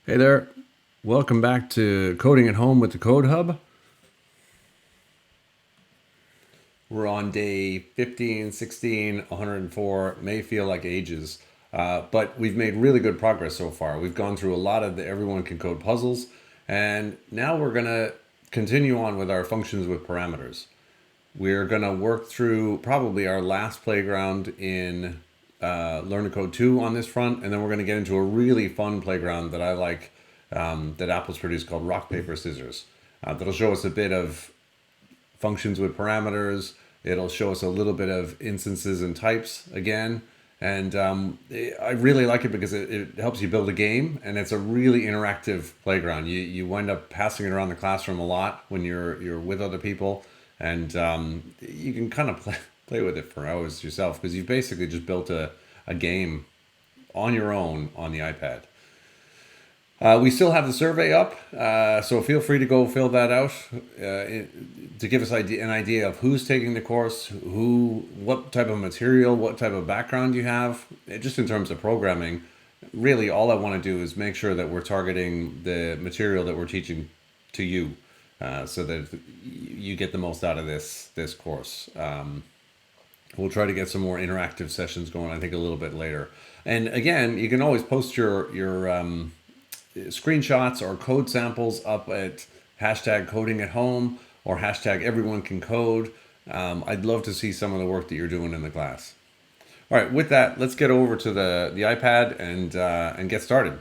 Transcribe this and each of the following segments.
Hey there, welcome back to Coding at Home with the Code Hub. We're on day 15, 16, 104. May feel like ages, but we've made really good progress so far. We've gone through a lot of the everyone can code puzzles, and now we're going to continue on with our functions with parameters. We're going to work through probably our last playground in Learn to Code 2 on this front, and then we're going to get into a really fun playground that I like that Apple's produced called Rock, Paper, Scissors. That'll show us a bit of functions with parameters. It'll show us a little bit of instances and types again. And I really like it because it helps you build a game, and it's a really interactive playground. You wind up passing it around the classroom a lot when you're with other people, and you can kind of play with it for hours yourself because you've basically just built a game on your own on the iPad. We still have the survey up, so feel free to go fill that out to give us an idea of who's taking the course, what type of material, what type of background you have. Just in terms of programming, really all I want to do is make sure that we're targeting the material that we're teaching to you, so that you get the most out of this course. We'll try to get some more interactive sessions going, I think, a little bit later. And again, you can always post your screenshots or code samples up at hashtag coding at home or hashtag everyone can code. I'd love to see some of the work that you're doing in the class. All right, with that, let's get over to the iPad and get started.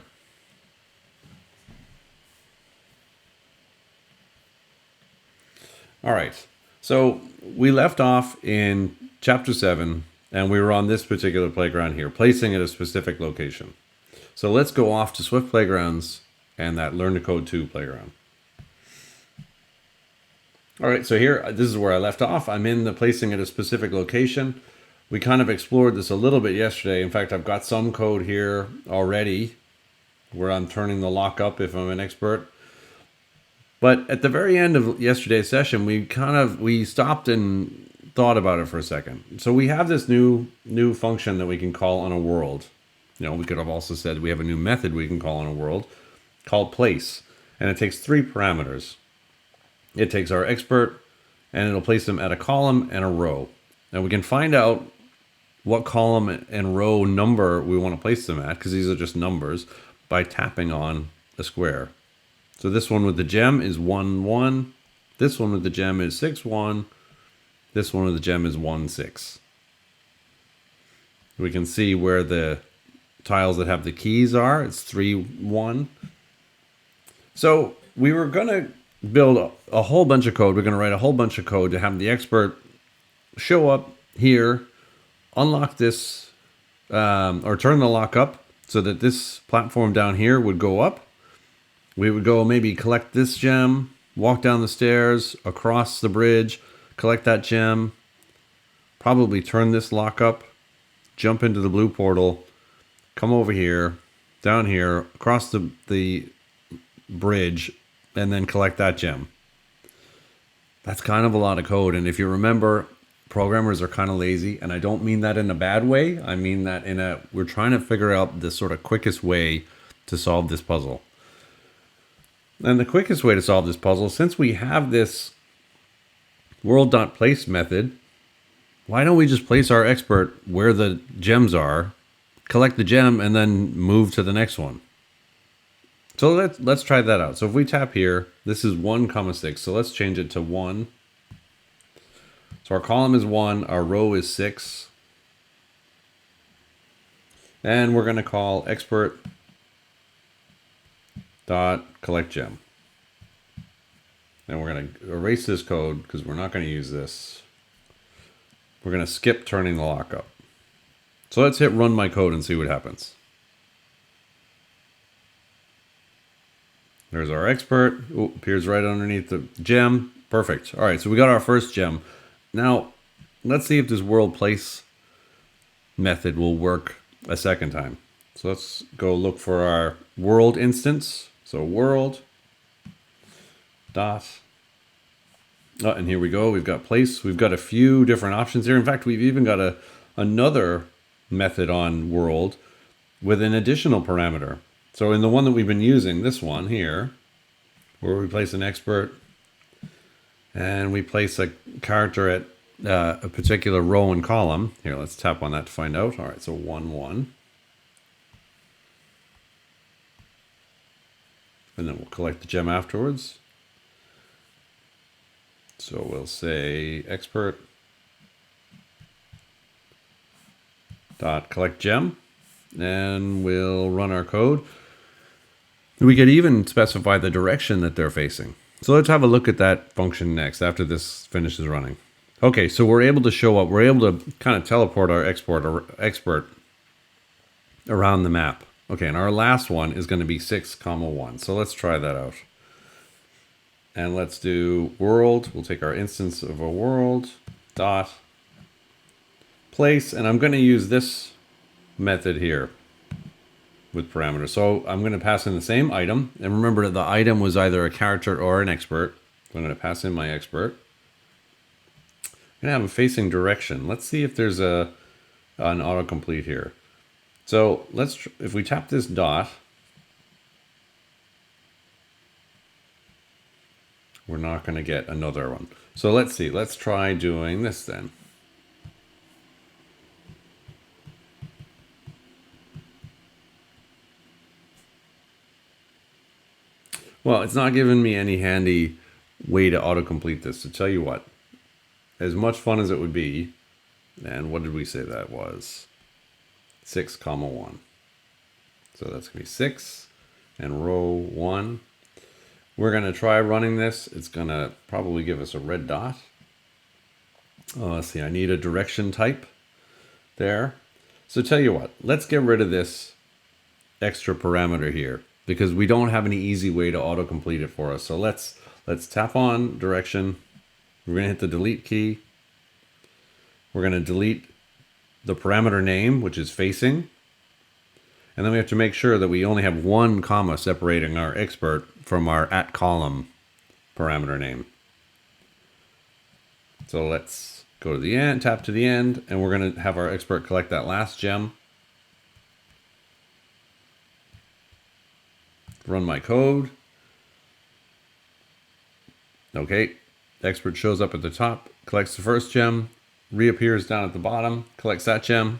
All right, so we left off in chapter 7, and we were on this particular playground here, placing at a specific location. So let's go off to Swift Playgrounds and that Learn to Code 2 playground. All right, so here, this is where I left off. I'm in the placing at a specific location. We kind of explored this a little bit yesterday. In fact, I've got some code here already where I'm turning the lock up if I'm an expert. But at the very end of yesterday's session, we stopped and thought about it for a second. So we have this new function that we can call on a world. We could have also said we have a new method we can call on a world called place. And it takes 3 parameters. It takes our expert, and it'll place them at a column and a row. Now we can find out what column and row number we want to place them at, because these are just numbers, by tapping on a square. So this one with the gem is 1, 1. This one with the gem is 6, 1. This one with the gem is 1, 6. We can see where the tiles that have the keys are. It's 3, 1. So we were going to build a whole bunch of code. We're going to write a whole bunch of code to have the expert show up here, unlock this, or turn the lock up so that this platform down here would go up. We would go maybe collect this gem, walk down the stairs, across the bridge, collect that gem, probably turn this lock up, jump into the blue portal, come over here, down here, across the bridge, and then collect that gem. That's kind of a lot of code. And if you remember, programmers are kind of lazy. And I don't mean that in a bad way. I mean that we're trying to figure out the sort of quickest way to solve this puzzle. And the quickest way to solve this puzzle, since we have this world.place method, why don't we just place our expert where the gems are, collect the gem, and then move to the next one? So let's try that out. So if we tap here, this is 1, 6. So let's change it to 1. So our column is 1, our row is 6. And we're going to call expert dot collect gem. And we're going to erase this code because we're not going to use this. We're going to skip turning the lock up. So let's hit run my code and see what happens. There's our expert. Ooh, appears right underneath the gem. Perfect. All right, so we got our first gem. Now, let's see if this world place method will work a second time. So let's go look for our world instance. So world dot. Oh, and here we go. We've got place. We've got a few different options here. In fact, we've even got another method on world with an additional parameter. So in the one that we've been using, this one here, where we place an expert and we place a character at a particular row and column. Here, let's tap on that to find out. All right, so 1, 1. And then we'll collect the gem afterwards. So we'll say expert dot collect gem, and we'll run our code. We could even specify the direction that they're facing. So let's have a look at that function next after this finishes running. Okay, so we're able to show up. We're able to kind of teleport our expert around the map. Okay, and our last one is going to be 6, 1. So let's try that out. And let's do world. We'll take our instance of a world dot place, and I'm going to use this method here with parameters. So I'm going to pass in the same item, and remember that the item was either a character or an expert. I'm going to pass in my expert. I'm going to have a facing direction. Let's see if there's an autocomplete here. So if we tap this dot, we're not going to get another one. So let's see. Let's try doing this then. Well, it's not giving me any handy way to autocomplete this. To tell you what, as much fun as it would be, and what did we say that was? 6, 1. So that's going to be 6 and row 1. We're going to try running this. It's going to probably give us a red dot. Let's see, I need a direction type there. So tell you what, let's get rid of this extra parameter here, because we don't have any easy way to autocomplete it for us. So let's tap on direction. We're going to hit the delete key. We're going to delete the parameter name, which is facing. And then we have to make sure that we only have 1 comma separating our expert from our at column parameter name. So let's go to the end, tap to the end, and we're going to have our expert collect that last gem. Run my code. Okay, expert shows up at the top, collects the first gem, reappears down at the bottom, collects that gem,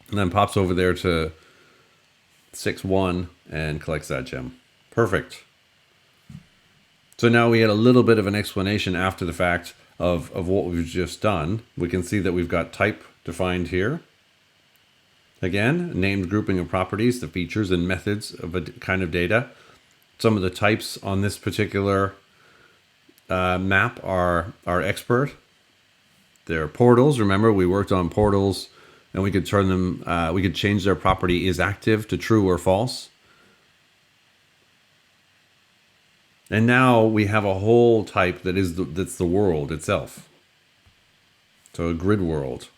and then pops over there to 6, 1 and collects that gem. Perfect. So now we had a little bit of an explanation after the fact of what we've just done. We can see that we've got type defined here. Again, named grouping of properties, the features and methods of a kind of data. Some of the types on this particular map are expert. They're portals. Remember, we worked on portals, and we could turn them, we could change their property is active to true or false. And now we have a whole type that's the world itself. So a grid world.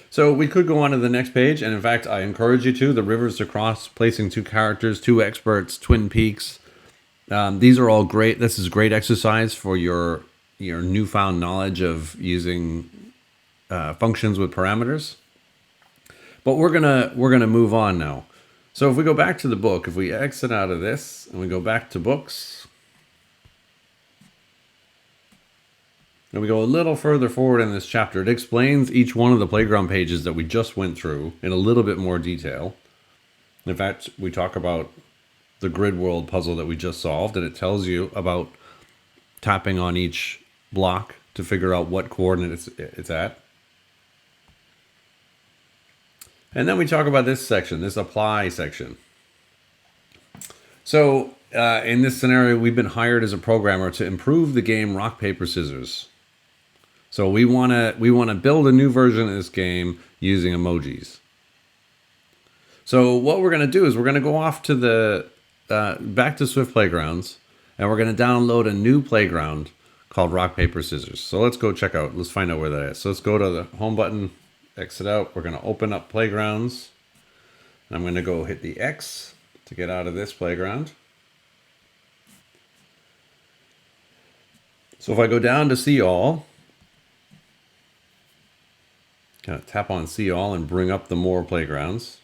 So we could go on to the next page, and in fact, I encourage you to. The rivers to cross, placing 2 characters, 2 experts, twin peaks. These are all great. This is great exercise for your newfound knowledge of using functions with parameters. But we're gonna move on now. So if we go back to the book, if we exit out of this and we go back to books, and we go a little further forward in this chapter, it explains each one of the playground pages that we just went through in a little bit more detail. In fact, we talk about the grid world puzzle that we just solved, and it tells you about tapping on each block to figure out what coordinate it's at. And then we talk about this section, this apply section. So in this scenario, we've been hired as a programmer to improve the game rock, paper, scissors. So we want to build a new version of this game using emojis. So what we're going to do is we're going to go off to the back to Swift Playgrounds, and we're going to download a new playground called Rock, Paper, Scissors. So let's go check out. Let's find out where that is. So let's go to the home button, exit out. We're going to open up Playgrounds. And I'm going to go hit the X to get out of this playground. So if I go down to see all, Kind of tap on see all and bring up the more playgrounds.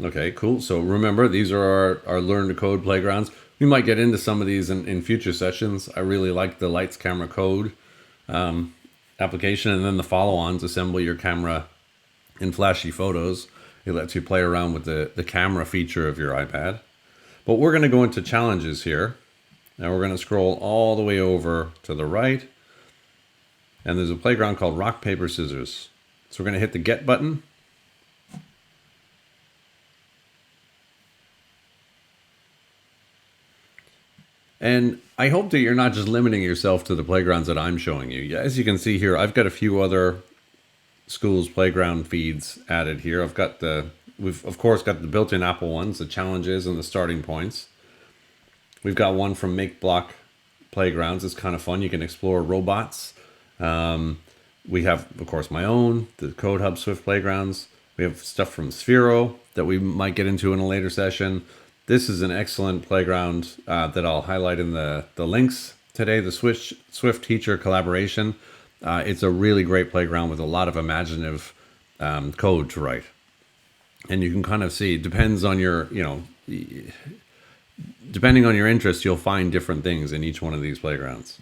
Okay, cool. So remember, these are our learn to code playgrounds. We might get into some of these in future sessions. I really like the lights, camera, code application, and then the follow-ons, assemble your camera in flashy photos. It lets you play around with the camera feature of your iPad. But we're going to go into challenges here. Now we're going to scroll all the way over to the right. And there's a playground called rock, paper, scissors. So we're going to hit the get button. And I hope that you're not just limiting yourself to the playgrounds that I'm showing you. As you can see here, I've got a few other schools playground feeds added here. We've of course got the built-in Apple ones, the challenges and the starting points. We've got one from Make Block Playgrounds. It's kind of fun. You can explore robots. We have, of course, my own, the Code Hub Swift Playgrounds. We have stuff from Sphero that we might get into in a later session. This is an excellent playground that I'll highlight in the links today, the Swift Teacher Collaboration. It's a really great playground with a lot of imaginative code to write. And you can kind of see, depends on your, depending on your interest, you'll find different things in each one of these playgrounds.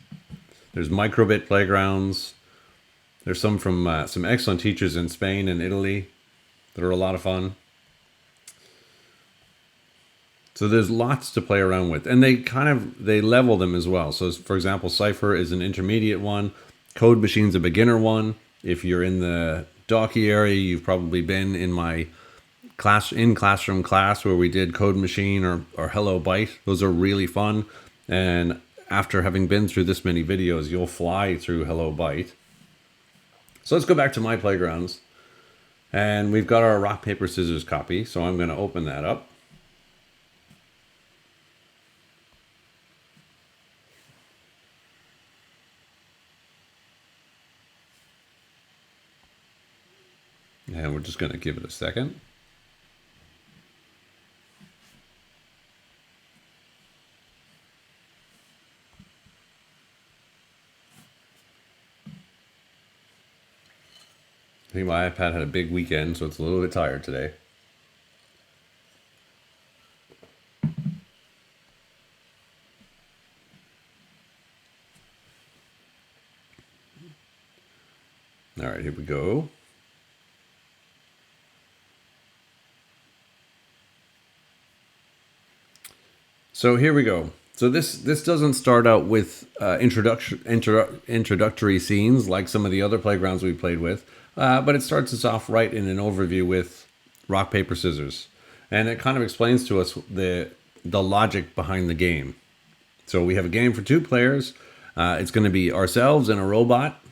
There's microbit playgrounds. There's some from some excellent teachers in Spain and Italy that are a lot of fun. So there's lots to play around with, and they level them as well. So for example, Cypher is an intermediate one. Code Machine's a beginner one. If you're in the Docky area, you've probably been in my classroom class where we did Code Machine or Hello Byte. Those are really fun. And after having been through this many videos, you'll fly through Hello Byte. So let's go back to my playgrounds. And we've got our rock, paper, scissors copy. So I'm going to open that up. And we're just going to give it a second. I think my iPad had a big weekend, so it's a little bit tired today. All right, here we go. So here we go. So this doesn't start out with introductory scenes like some of the other playgrounds we played with, but it starts us off right in an overview with rock, paper, scissors, and it kind of explains to us the logic behind the game. So we have a game for 2 players. It's going to be ourselves and a robot.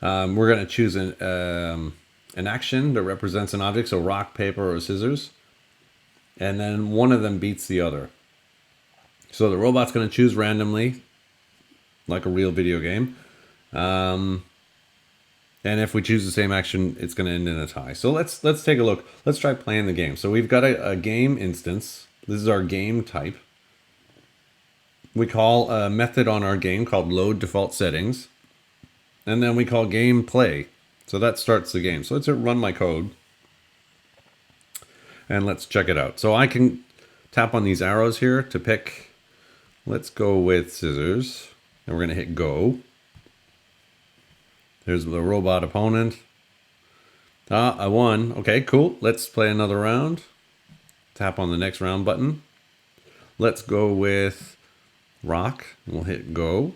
We're going to choose an action that represents an object, so rock, paper, or scissors, and then one of them beats the other. So the robot's going to choose randomly, like a real video game. And if we choose the same action, it's going to end in a tie. So let's take a look. Let's try playing the game. So we've got a game instance. This is our game type. We call a method on our game called load default settings. And then we call game play. So that starts the game. So let's run my code. And let's check it out. So I can tap on these arrows here to pick. Let's go with scissors, and we're going to hit go. There's the robot opponent. I won. Okay, cool. Let's play another round. Tap on the next round button. Let's go with rock. We'll hit go.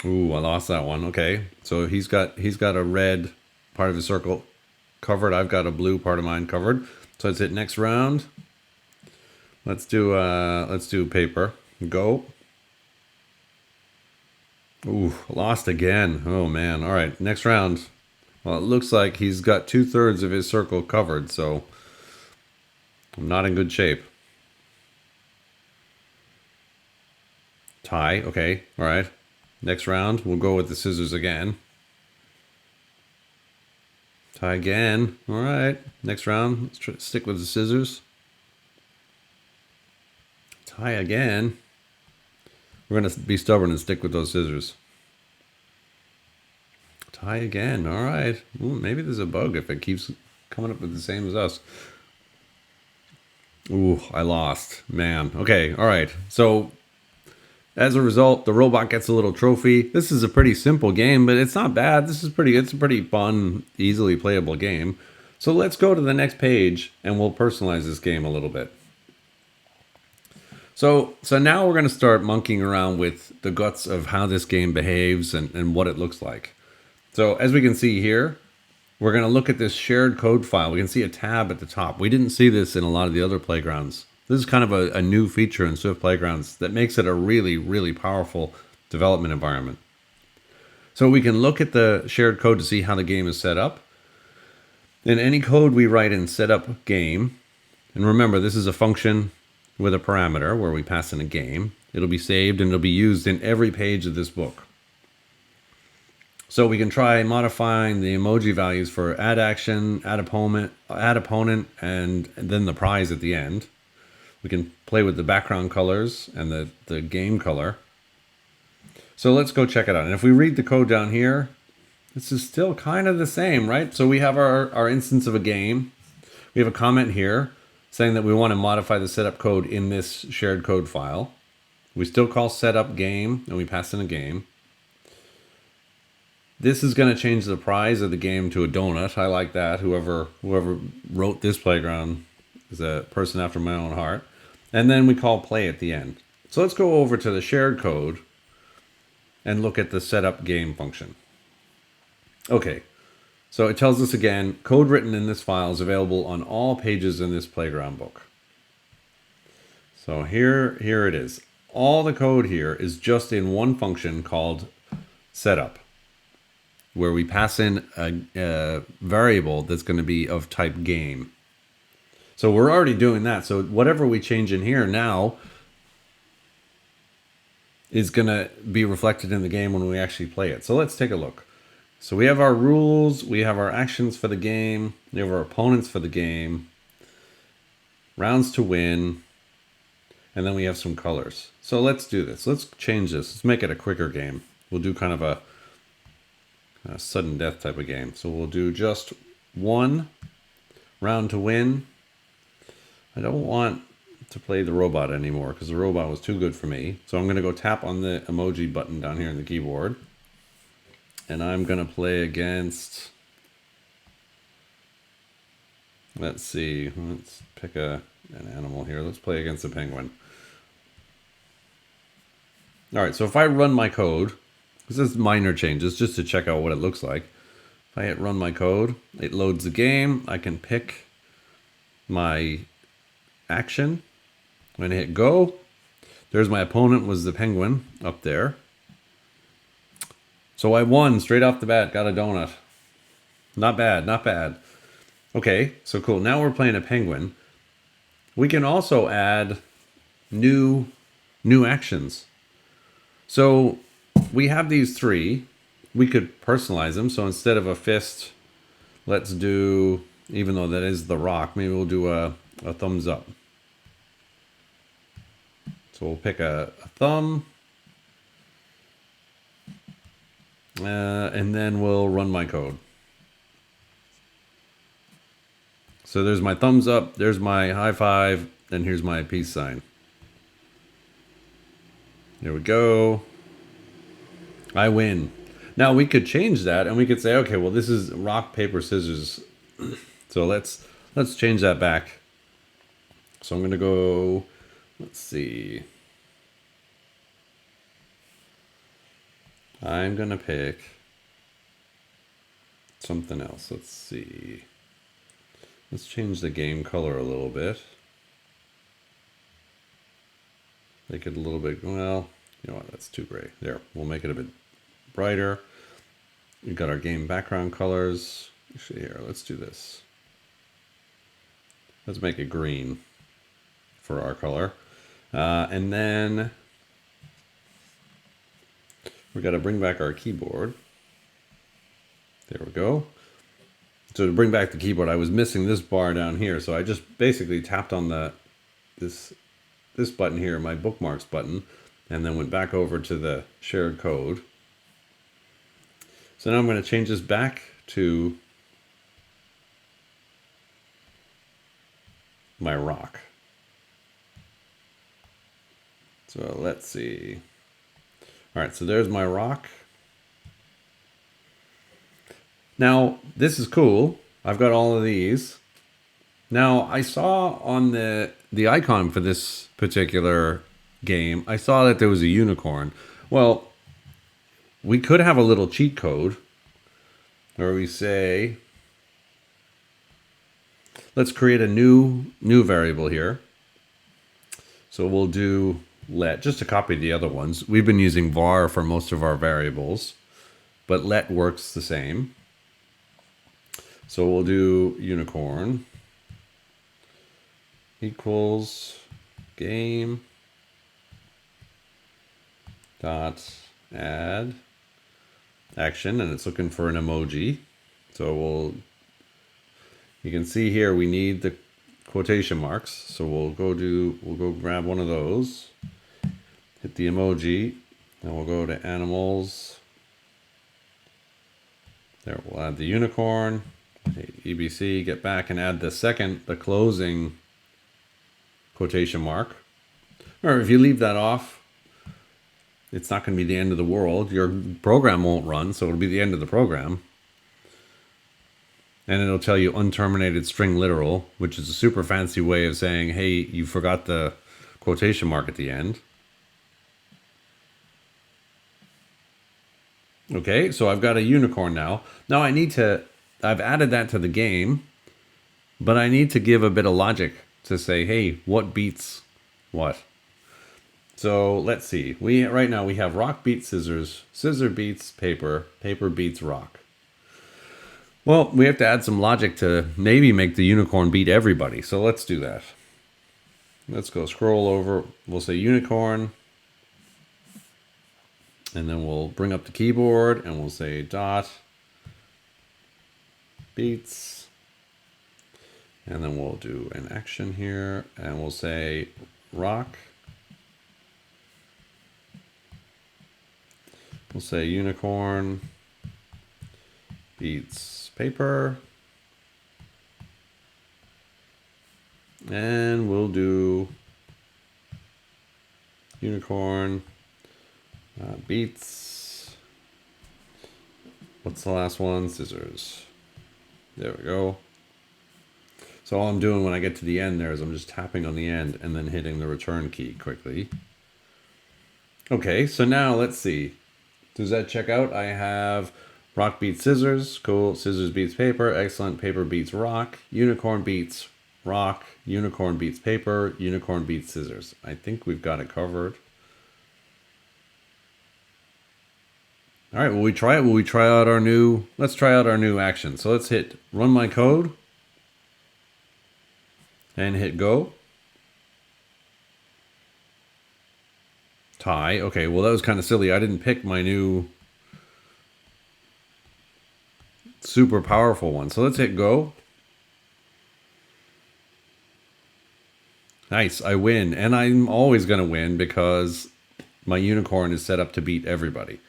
Ooh, I lost that one. Okay, so he's got a red part of his circle covered. I've got a blue part of mine covered. So let's hit next round. Let's do paper. Go. Ooh, lost again. Oh man. All right, next round. Well, it looks like he's got 2/3 of his circle covered, so I'm not in good shape. Tie. Okay. All right. Next round, we'll go with the scissors again. Tie again. All right. Next round. Let's try to stick with the scissors. Tie again. We're going to be stubborn and stick with those scissors. Tie again. All right. Ooh, maybe there's a bug if it keeps coming up with the same as us. Ooh, I lost. Man. Okay. All right. So as a result, the robot gets a little trophy. This is a pretty simple game, but it's not bad. It's a pretty fun, easily playable game. So let's go to the next page and we'll personalize this game a little bit. So now we're going to start monkeying around with the guts of how this game behaves and what it looks like. So as we can see here, we're going to look at this shared code file. We can see a tab at the top. We didn't see this in a lot of the other playgrounds. This is kind of a new feature in Swift Playgrounds that makes it a really, really powerful development environment. So we can look at the shared code to see how the game is set up. In any code we write in setup game, and remember this is a function with a parameter where we pass in a game. It'll be saved and it'll be used in every page of this book. So we can try modifying the emoji values for add action, add opponent, and then the prize at the end. We can play with the background colors and the game color. So let's go check it out. And if we read the code down here, this is still kind of the same, right? So we have our instance of a game. We have a comment here saying that we want to modify the setup code in this shared code file. We still call setup game and we pass in a game. This is going to change the prize of the game to a donut. I like that. Whoever wrote this playground is a person after my own heart. And then we call play at the end. So let's go over to the shared code and look at the setup game function. Okay, so it tells us again, code written in this file is available on all pages in this playground book. So here it is. All the code here is just in one function called setup, where we pass in a variable that's going to be of type game. So we're already doing that. So whatever we change in here now is going to be reflected in the game when we actually play it. So let's take a look. So we have our rules, we have our actions for the game, we have our opponents for the game, rounds to win, and then we have some colors. So let's do this. Let's change this. Let's make it a quicker game. We'll do kind of a sudden death type of game. So we'll do just one round to win. I don't want to play the robot anymore because the robot was too good for me. So I'm going to go tap on the emoji button down here in the keyboard. And I'm going to play against, let's see, let's pick an animal here. Let's play against a penguin. All right, so if I run my code, this is minor changes just to check out what it looks like. If I hit run my code, it loads the game. I can pick my action. I'm going to hit go. There's my opponent, was the penguin up there. So I won straight off the bat, got a donut. Not bad, not bad. Okay, so cool. Now we're playing a penguin. We can also add new actions. So we have these three. We could personalize them. So instead of a fist, let's do, even though that is the rock, maybe we'll do a thumbs up. So we'll pick a thumb. And then we'll run my code. So there's my thumbs up, there's my high five, and here's my peace sign. There we go. I win. Now we could change that and we could say, okay, well this is rock, paper, scissors. So let's change that back. So I'm gonna go, let's see. I'm gonna pick something else. Let's see. Let's change the game color a little bit. Make it a little bit, well, you know what, that's too gray. There, we'll make it a bit brighter. We've got our game background colors. Actually, here, let's do this. Let's make it green for our color. And then we got to bring back our keyboard. There we go. So to bring back the keyboard, I was missing this bar down here. So I just basically tapped on this this button here, my bookmarks button, and then went back over to the shared code. So now I'm going to change this back to my rock. So let's see. All right, so there's my rock. Now, this is cool. I've got all of these. Now, I saw on the icon for this particular game, I saw that there was a unicorn. Well, we could have a little cheat code where we say, let's create a new variable here. So we'll do let, just to copy the other ones. We've been using var for most of our variables, but let works the same. So we'll do unicorn equals game dot add action, and it's looking for an emoji. So you can see here we need the quotation marks. So we'll go grab one of those, hit the emoji, and we'll go to animals. There, we'll add the unicorn, EBC, get back and add the closing quotation mark. Or if you leave that off, it's not going to be the end of the world. Your program won't run, so it'll be the end of the program. And it'll tell you unterminated string literal, which is a super fancy way of saying, hey, you forgot the quotation mark at the end. Okay, so I've got a unicorn now. Now I've added that to the game, but I need to give a bit of logic to say, hey, what beats what? So let's see. Right now we have rock beats scissors, scissor beats paper, paper beats rock. Well, we have to add some logic to maybe make the unicorn beat everybody. So let's do that. Let's go scroll over. We'll say unicorn. And then we'll bring up the keyboard and we'll say dot beats. And then we'll do an action here and we'll say rock. We'll say unicorn beats paper. And we'll do unicorn beats. What's the last one? Scissors. There we go. So all I'm doing when I get to the end there is I'm just tapping on the end and then hitting the return key quickly. Okay, so now let's see. Does that check out? I have rock beats scissors. Cool. Scissors beats paper. Excellent. Paper beats rock. Unicorn beats rock. Unicorn beats paper. Unicorn beats scissors. I think we've got it covered. All right, will we try it? Will we try out let's try out our new action. So let's hit run my code and hit go. Tie. Okay, well, that was kind of silly. I didn't pick my new super powerful one. So let's hit go. Nice, I win. And I'm always going to win because my unicorn is set up to beat everybody.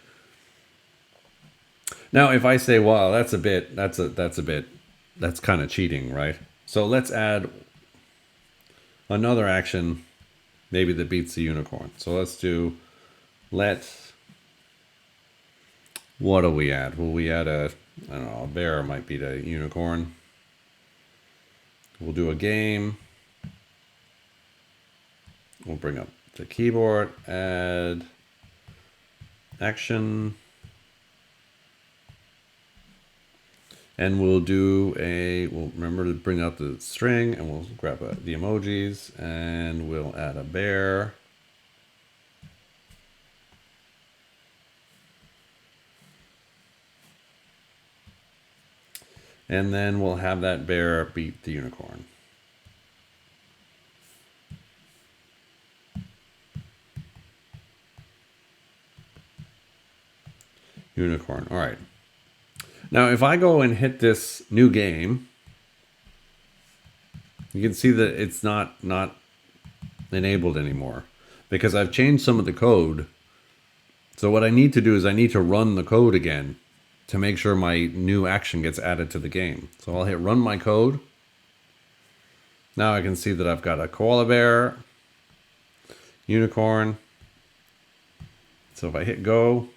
Now, if I say, well, that's kind of cheating, right? So let's add another action, maybe that beats the unicorn. So let's do what do we add? Will we add I don't know, a bear might beat a unicorn. We'll do a game. We'll bring up the keyboard, add action. And we'll remember to bring out the string and we'll grab the emojis and we'll add a bear. And then we'll have that bear beat the unicorn. Unicorn, all right. Now, if I go and hit this new game, you can see that it's not enabled anymore because I've changed some of the code. So what I need to do is I need to run the code again to make sure my new action gets added to the game. So I'll hit run my code. Now I can see that I've got a koala bear, unicorn. So if I hit go,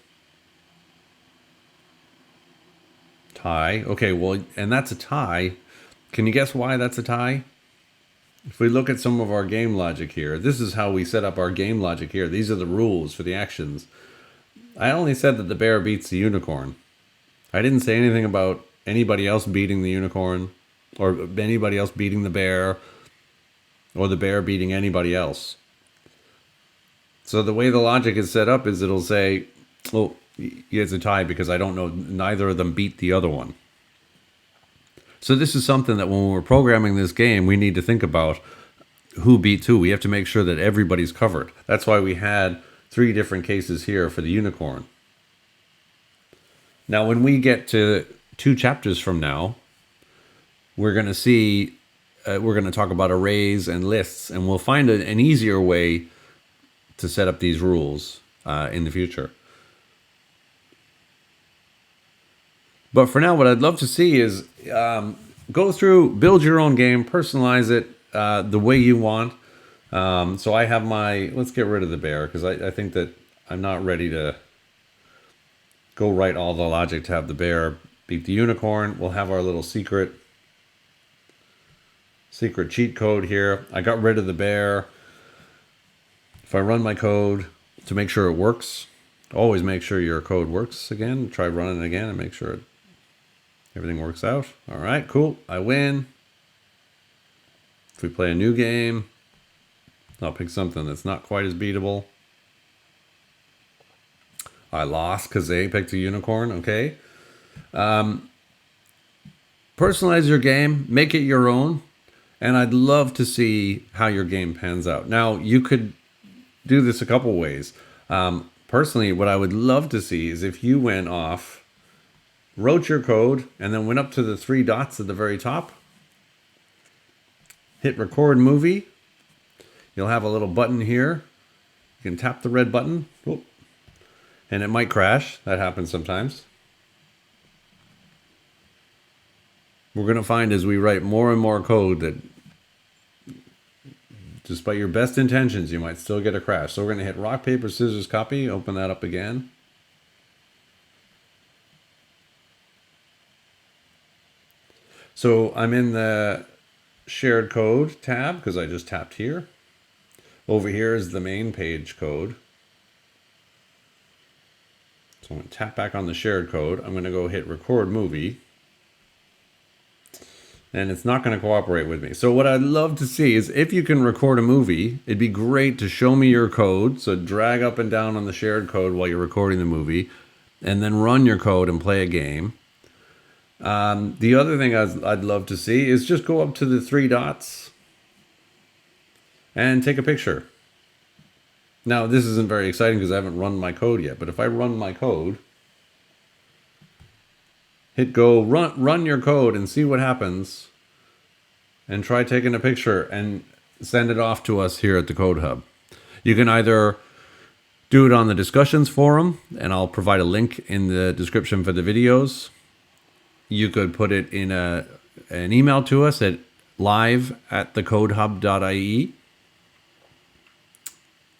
tie. Okay, well, and that's a tie. Can you guess why that's a tie? If we look at some of our game logic here, this is how we set up our game logic here. These are the rules for the actions. I only said that the bear beats the unicorn. I didn't say anything about anybody else beating the unicorn or anybody else beating the bear or the bear beating anybody else. So the way the logic is set up is it'll say, well, it's a tie because I don't know, neither of them beat the other one. So this is something that when we're programming this game, we need to think about who beats who. We have to make sure that everybody's covered. That's why we had 3 different cases here for the unicorn. Now, when we get to 2 chapters from now, we're going to see, we're going to talk about arrays and lists, and we'll find an easier way to set up these rules in the future. But for now, what I'd love to see is go through, build your own game, personalize it the way you want. So I have my, let's get rid of the bear because I think that I'm not ready to go write all the logic to have the bear beat the unicorn. We'll have our little secret cheat code here. I got rid of the bear. If I run my code to make sure it works, always make sure your code works again. Try running it again and make sure everything works out. All right, cool. I win. If we play a new game, I'll pick something that's not quite as beatable. I lost because they picked a unicorn. Okay. Personalize your game. Make it your own. And I'd love to see how your game pans out. Now, you could do this a couple ways. Personally, what I would love to see is if you went off, wrote your code, and then went up to the 3 dots at the very top, hit record movie. You'll have a little button here. You can tap the red button, and it might crash. That happens sometimes. We're going to find as we write more and more code that despite your best intentions, you might still get a crash. So we're going to hit rock, paper, scissors, copy. Open that up again. So I'm in the shared code tab because I just tapped here. Over here is the main page code. So I'm going to tap back on the shared code. I'm going to go hit record movie. And it's not going to cooperate with me. So what I'd love to see is if you can record a movie, it'd be great to show me your code. So drag up and down on the shared code while you're recording the movie, and then run your code and play a game. The other thing I'd love to see is just go up to the 3 dots and take a picture. Now, this isn't very exciting because I haven't run my code yet, but if I run my code, hit go, run your code and see what happens, and try taking a picture and send it off to us here at the Code Hub. You can either do it on the discussions forum, and I'll provide a link in the description for the videos. You could put it in an email to us at live@thecodehub.ie.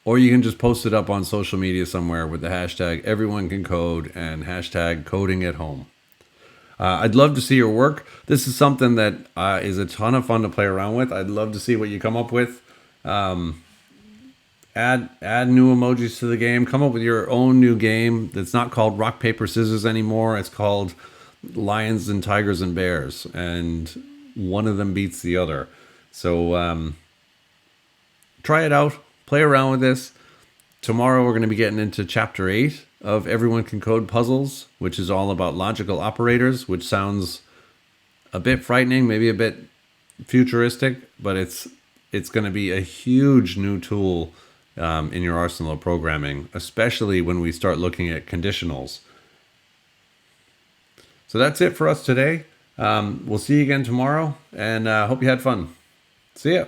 Or you can just post it up on social media somewhere with the hashtag everyone can code and hashtag coding at home. I'd love to see your work. This is something that is a ton of fun to play around with. I'd love to see what you come up with. Add new emojis to the game. Come up with your own new game that's not called rock, paper, scissors anymore. It's called lions and tigers and bears. And one of them beats the other. So try it out. Play around with this. Tomorrow we're going to be getting into chapter 8 of Everyone Can Code Puzzles, which is all about logical operators, which sounds a bit frightening, maybe a bit futuristic, but it's going to be a huge new tool in your arsenal of programming, especially when we start looking at conditionals. So that's it for us today. We'll see you again tomorrow, and hope you had fun. See ya.